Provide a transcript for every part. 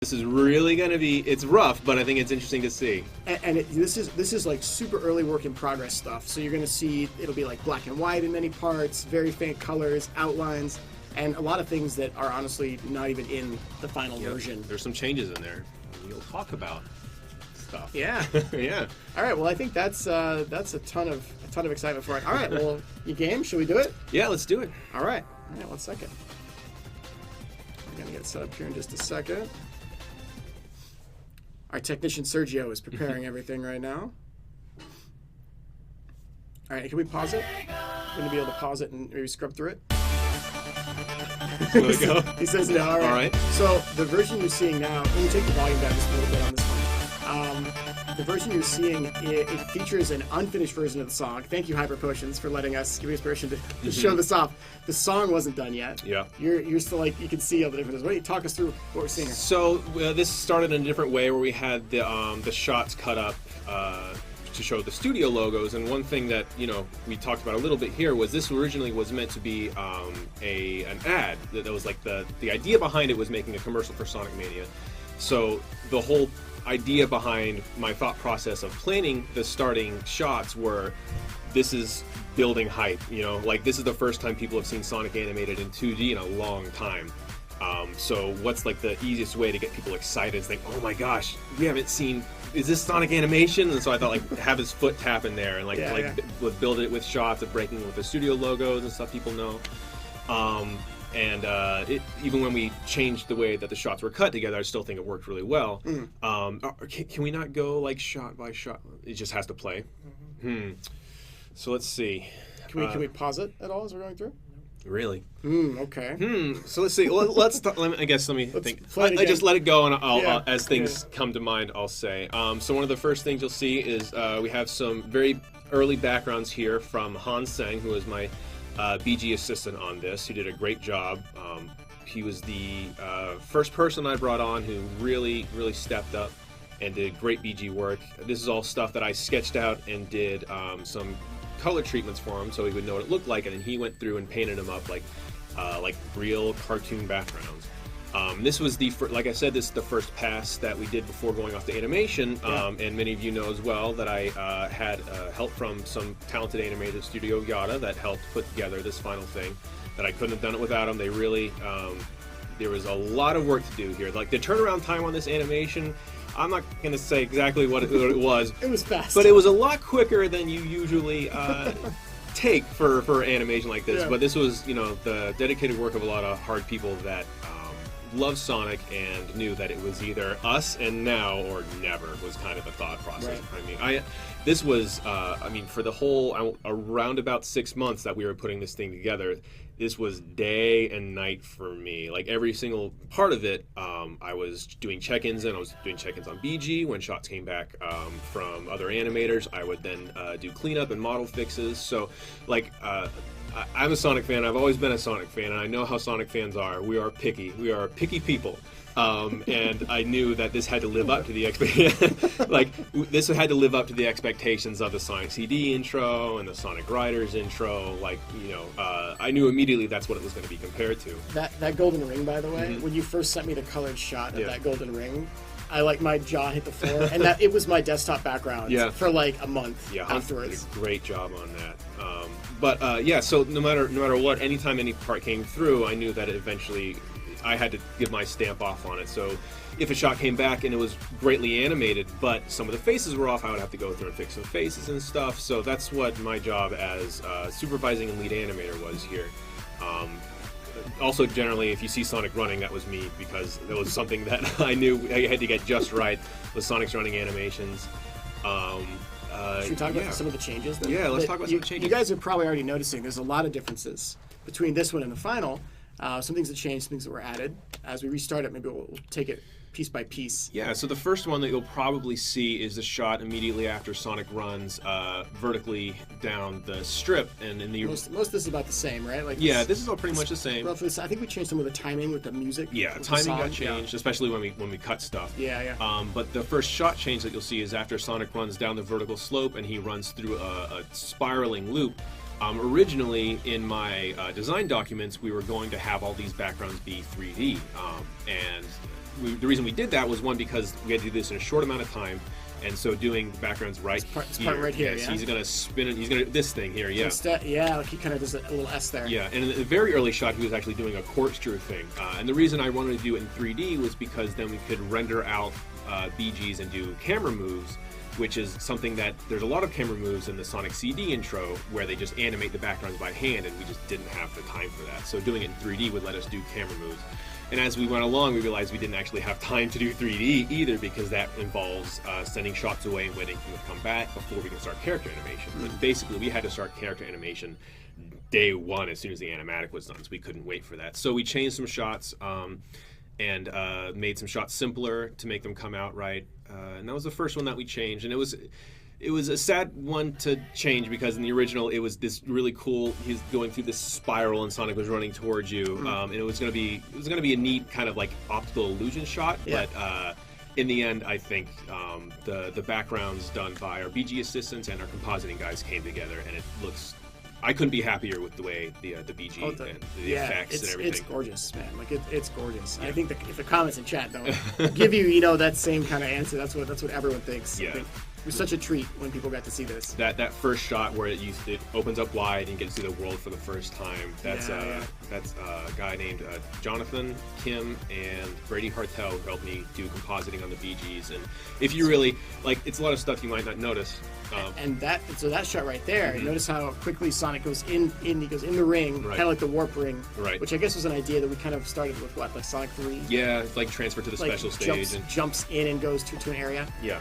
This is really going to be, it's rough, but I think it's interesting to see. And this is like super early work in progress stuff. So you're going to see it'll be like black and white in many parts, very faint colors, outlines, and a lot of things that are honestly not even in the final version. There's some changes in there. You'll talk about stuff. Yeah. Yeah. All right. Well, I think that's a ton of excitement for it. All right. Well, you game? Should we do it? Yeah, let's do it. All right. All right. 1 second. We're gonna get set up here in just a second. Our technician Sergio is preparing everything right now. All right, can we pause it? We're going to be able to pause it and maybe scrub through it. There we go. He says no. All right. So the version you're seeing now, let me take the volume down just a little bit on this one. The version you're seeing, it features an unfinished version of the song. Thank you, Hyper Potions, for letting us give us permission to show this off. The song wasn't done yet. Yeah. You're still like, you can see all the differences. Why don't you talk us through what we're seeing here? So this started in a different way where we had the shots cut up to show the studio logos, and one thing that we talked about a little bit here was this originally was meant to be an ad. That was like the idea behind it was making a commercial for Sonic Mania. So the whole idea behind my thought process of planning the starting shots were, this is building hype, like this is the first time people have seen Sonic animated in 2D in a long time. So what's like the easiest way to get people excited is think, oh my gosh, we haven't seen, is this Sonic animation? And so I thought like have his foot tap in there and build it with shots of breaking with the studio logos and stuff people know. Even when we changed the way that the shots were cut together, I still think it worked really well. Can we not go like shot by shot? It just has to play. So let's see. Can we pause it at all as we're going through? Really? Okay. So let's see. Let me think. I just let it go, and I'll as things come to mind, I'll say. So one of the first things you'll see is we have some very early backgrounds here from Han Seng, who is my BG assistant on this, who did a great job. He was the first person I brought on who really stepped up and did great BG work. This is all stuff that I sketched out and did some color treatments for him so he would know what it looked like, and then he went through and painted them up like real cartoon backgrounds. This was like I said, this is the first pass that we did before going off to animation, and many of you know as well that I had help from some talented animators, Studio Yada, that helped put together this final thing. That I couldn't have done it without them. They really, there was a lot of work to do here. Like the turnaround time on this animation, I'm not going to say exactly what it was. It was fast. But it was a lot quicker than you usually take for animation like this. But this was, the dedicated work of a lot of hard people that loved Sonic and knew that it was either us and now or never was kind of the thought process. Right. This was, for the whole, around about 6 months that we were putting this thing together, this was day and night for me. Like every single part of it, I was doing check-ins, and I was doing check-ins on BG. When shots came back from other animators, I would then do cleanup and model fixes. So, I'm a Sonic fan. I've always been a Sonic fan, and I know how Sonic fans are. We are picky. We are picky people. And I knew that this had to live up to the this had to live up to the expectations of the Sonic CD intro and the Sonic Riders intro. I knew immediately that's what it was going to be compared to. That golden ring, by the way, when you first sent me the colored shot of that golden ring, my jaw hit the floor, and that it was my desktop background for like a month afterwards. Did a great job on that. So no matter what, anytime any part came through, I knew that eventually I had to give my stamp off on it. So if a shot came back and it was greatly animated, but some of the faces were off, I would have to go through and fix some faces and stuff. So that's what my job as supervising and lead animator was here. Also, generally, if you see Sonic running, that was me, because that was something that I knew I had to get just right with Sonic's running animations. Should we talk about some of the changes then? Yeah, let's talk about some of the changes. You guys are probably already noticing there's a lot of differences between this one and the final. Some things that changed, some things that were added. As we restart it, maybe we'll take it piece by piece. Yeah, so the first one that you'll probably see is the shot immediately after Sonic runs vertically down the strip, and in the most of this is about the same, right? This is all pretty much the same. Roughly, I think we changed some of the timing with the music. Yeah, timing got changed, especially when we cut stuff. Yeah. But the first shot change that you'll see is after Sonic runs down the vertical slope and he runs through a spiraling loop. Originally, in my design documents, we were going to have all these backgrounds be 3D, and the reason we did that was, one, because we had to do this in a short amount of time. And so doing the backgrounds right part right here, yeah. So he's going to spin it. He's going to do this thing here, yeah. Instead, like he kind of does a little S there. Yeah, and in the very early shot, he was actually doing a corkscrew thing. And the reason I wanted to do it in 3D was because then we could render out BGs and do camera moves, which is something that there's a lot of camera moves in the Sonic CD intro where they just animate the backgrounds by hand, and we just didn't have the time for that. So doing it in 3D would let us do camera moves. And as we went along, we realized we didn't actually have time to do 3D either, because that involves sending shots away and waiting for them to come back before we can start character animation. But basically, we had to start character animation day one as soon as the animatic was done, so we couldn't wait for that. So we changed some shots and made some shots simpler to make them come out right. And that was the first one that we changed. And it was a sad one to change, because in the original it was this really cool. He's going through this spiral and Sonic was running towards you, and it was going to be a neat kind of like optical illusion shot. Yeah. But in the end, I think the backgrounds done by our BG assistants and our compositing guys came together, and it looks. I couldn't be happier with the way the BG and the effects and everything. It's gorgeous, man. Like it's gorgeous. Yeah. I think if the comments in chat don't give you that same kind of answer, that's what everyone thinks. Yeah. It was such a treat when people got to see this. That first shot where it opens up wide and gets to see the world for the first time. That's a guy named Jonathan, Kim, and Brady Hartel who helped me do compositing on the BGs. And if you really it's a lot of stuff you might not notice. So that shot right there, notice how quickly Sonic goes in he goes in the ring, kind of like the warp ring, which I guess was an idea that we kind of started with like Sonic 3. Yeah, like transfer to the special stage and jumps in and goes to an area. Yeah.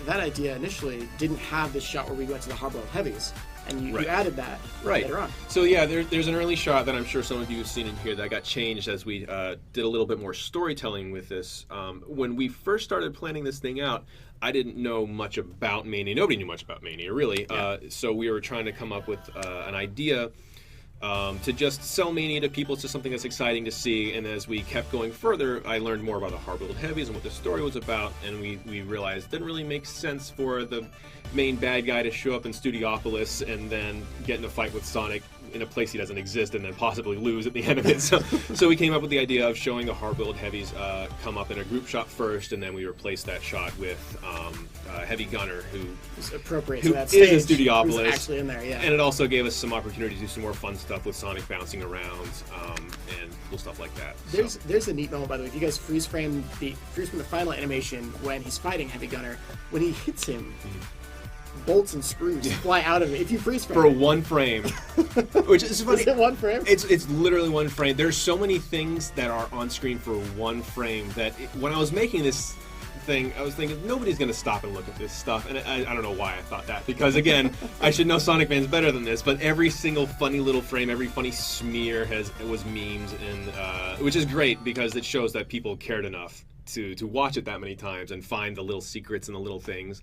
That idea initially didn't have this shot where we went to the Harbor of Heavies, and you added that later on. So yeah, there's an early shot that I'm sure some of you have seen in here that got changed as we did a little bit more storytelling with this. When we first started planning this thing out, I didn't know much about Mania. Nobody knew much about Mania, really. Yeah. So we were trying to come up with an idea to just sell Mania to people. It's just something that's exciting to see. And as we kept going further, I learned more about the Harbor of Heavies and what the story was about. And we realized it didn't really make sense for the main bad guy to show up in Studiopolis and then get in a fight with Sonic in a place he doesn't exist and then possibly lose at the end of it. So we came up with the idea of showing the Hard-Boiled Heavies come up in a group shot first, and then we replaced that shot with Heavy Gunner, who is appropriate who to that stage, is in Studiopolis. Who's actually in there, yeah. And it also gave us some opportunity to do some more fun stuff with Sonic bouncing around and cool stuff like that. There's a neat moment, by the way. If you guys freeze frame the final animation when he's fighting Heavy Gunner, when he hits him. Bolts and screws fly out of it if you freeze frame for one frame, which is funny. Is it one frame? It's literally one frame. There's so many things that are on screen for one frame that when I was making this thing, I was thinking nobody's going to stop and look at this stuff, and I don't know why I thought that, because again, I should know Sonic fans better than this. But every single funny little frame, every funny smear was memes, and which is great because it shows that people cared enough to watch it that many times and find the little secrets and the little things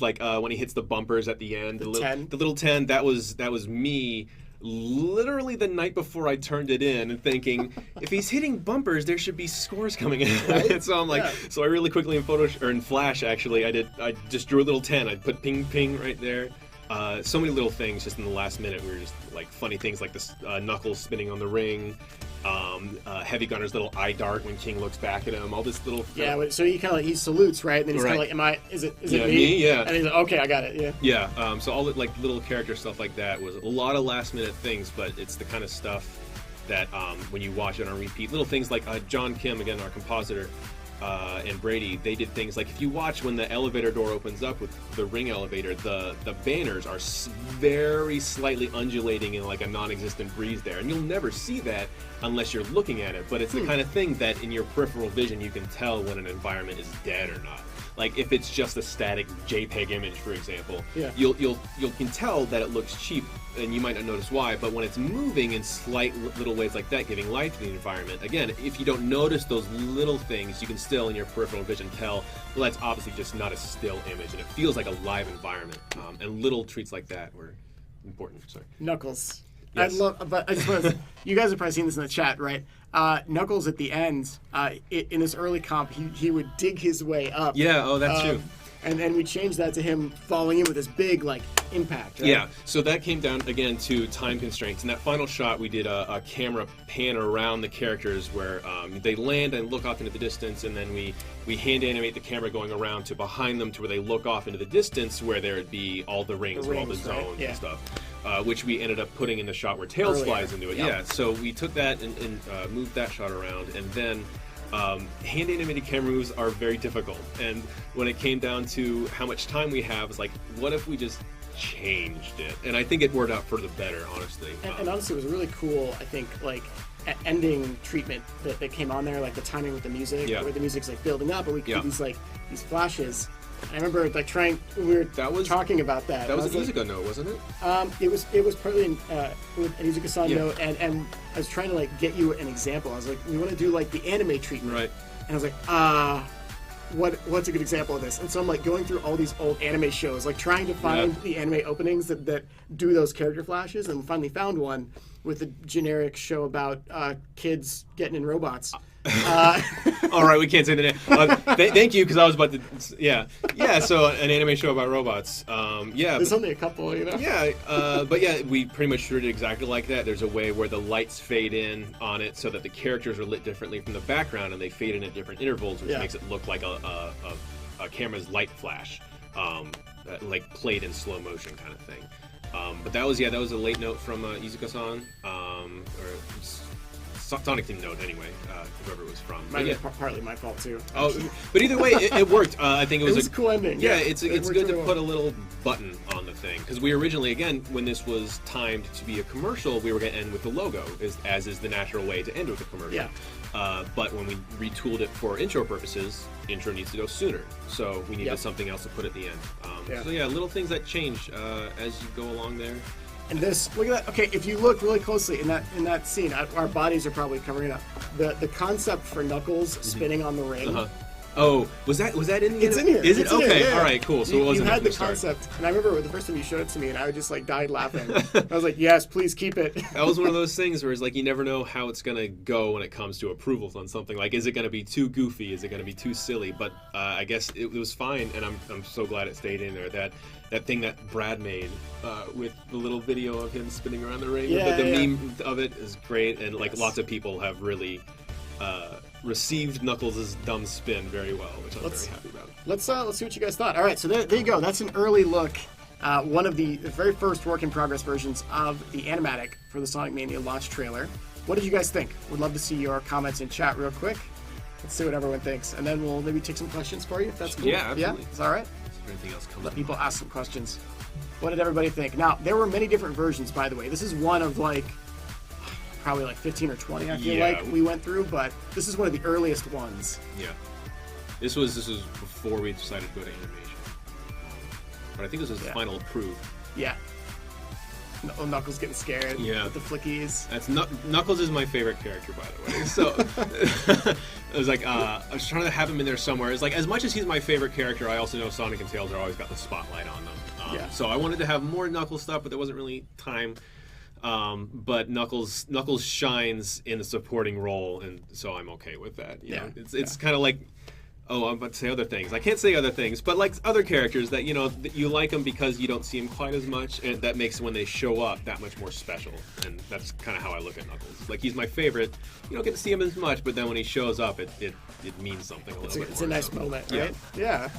like when he hits the bumpers at the end, the little 10. That was me literally the night before I turned it in and thinking, if he's hitting bumpers, there should be scores coming in. Right? So I'm like, so I really quickly in Flash actually, I just drew a little 10. I put ping ping right there. So many little things just in the last minute. We were just like funny things like this Knuckles spinning on the ring, Heavy Gunner's little eye dart when King looks back at him, all this little so he salutes, right? And then he's kind of like, is it me? Yeah. And he's like, okay, I got it. Yeah. So all the like little character stuff like that was a lot of last minute things, but it's the kind of stuff that when you watch it on repeat, little things like John Kim, again, our compositor, and Brady, they did things like, if you watch when the elevator door opens up with the ring elevator, the banners are very slightly undulating in like a non-existent breeze there, and you'll never see that unless you're looking at it. But it's the kind of thing that in your peripheral vision you can tell when an environment is dead or not. Like if it's just a static JPEG image, for example, you can tell that it looks cheap, and you might not notice why. But when it's moving in slight little ways like that, giving life to the environment, again, if you don't notice those little things, you can still in your peripheral vision tell, well, that's obviously just not a still image, and it feels like a live environment. And little treats like that were important. Sorry. Knuckles. Yes. But I just want to, you guys have probably seen this in the chat, right? Knuckles at the end, in this early comp, he would dig his way up. Yeah, that's true. And we changed that to him falling in with this big like impact. Right? Yeah, so that came down again to time constraints. In that final shot, we did a camera pan around the characters where they land and look off into the distance, and then we hand animate the camera going around to behind them to where they look off into the distance where there'd be all the rings with all the zones and stuff. Which we ended up putting in the shot where Tails flies into it. Yep. Yeah, so we took that and moved that shot around, and then hand animated camera moves are very difficult. And when it came down to how much time we have, it's like, what if we just changed it? And I think it worked out for the better, honestly. And honestly, it was a really cool, I think, like ending treatment that came on there, like the timing with the music, where the music's like building up, and we could do these flashes. I remember like we were talking about that. That was an Izuka note, wasn't it? It was partly with an Izuka-san note, and I was trying to like get you an example. I was like, we want to do like the anime treatment, right? And I was like, what's a good example of this? And so I'm like going through all these old anime shows, like trying to find the anime openings that do those character flashes, and finally found one with a generic show about kids getting in robots. All right, we can't say the name. Thank you, because I was about to. Yeah. So an anime show about robots. There's only a couple, you know. Yeah, but yeah, we pretty much treated it exactly like that. There's a way where the lights fade in on it so that the characters are lit differently from the background, and they fade in at different intervals, which makes it look like a camera's light flash, like played in slow motion kind of thing. But that was a late note from Izuka-san, or Sonic Team note anyway, whoever it was from. Might be partly my fault too. Oh, but either way, it worked. I think it was a cool ending. Yeah, it's good to put a little button on the thing, because we originally, again, when this was timed to be a commercial, we were going to end with the logo, as is the natural way to end with a commercial. Yeah. But when we retooled it for intro purposes, intro needs to go sooner, so we needed something else to put at the end. So yeah, little things that change as you go along there. And this, look at that. Okay, if you look really closely in that scene, our bodies are probably covering it up. The concept for Knuckles spinning on the ring. Oh, was that in the It's in here. Is it? Okay, yeah. All right, cool. So it wasn't you had the start. concept, and I remember the first time you showed it to me, and I just like died laughing. I was like, "Yes, please keep it." That was one of those things where it's like you never know how it's gonna go when it comes to approvals on something. Like, is it gonna be too goofy? Is it gonna be too silly? But I guess it was fine, and I'm so glad it stayed in there. That thing that Brad made with the little video of him spinning around the ring, the meme of it is great, and like lots of people have really received Knuckles' dumb spin very well, which I'm very happy about. Let's see what you guys thought. All right, so there you go. That's an early look. One of the very first work-in-progress versions of the animatic for the Sonic Mania launch trailer. What did you guys think? Would love to see your comments in chat real quick. Let's see what everyone thinks, and then we'll maybe take some questions for you, if that's cool. Yeah, absolutely. Yeah, is that all right? Is there anything else Let people ask some questions. What did everybody think? Now, there were many different versions, by the way. This is one of like probably like 15 or 20, I feel like we went through, but this is one of the earliest ones. Yeah. This was before we decided to go to animation. But I think this was the final approved. Yeah. Knuckles getting scared with the flickies. Knuckles is my favorite character, by the way. So I was like, I was trying to have him in there somewhere. It's like, as much as he's my favorite character, I also know Sonic and Tails are always got the spotlight on them. So I wanted to have more Knuckles stuff, but there wasn't really time. But Knuckles shines in the supporting role, and so I'm okay with that. You know? It's kind of like, I'm about to say other things. I can't say other things, but like other characters that you like them because you don't see them quite as much, and that makes when they show up that much more special. And that's kind of how I look at Knuckles. Like, he's my favorite. You don't get to see him as much, but then when he shows up, it means something a little bit more. It's a nice moment, right? Yeah.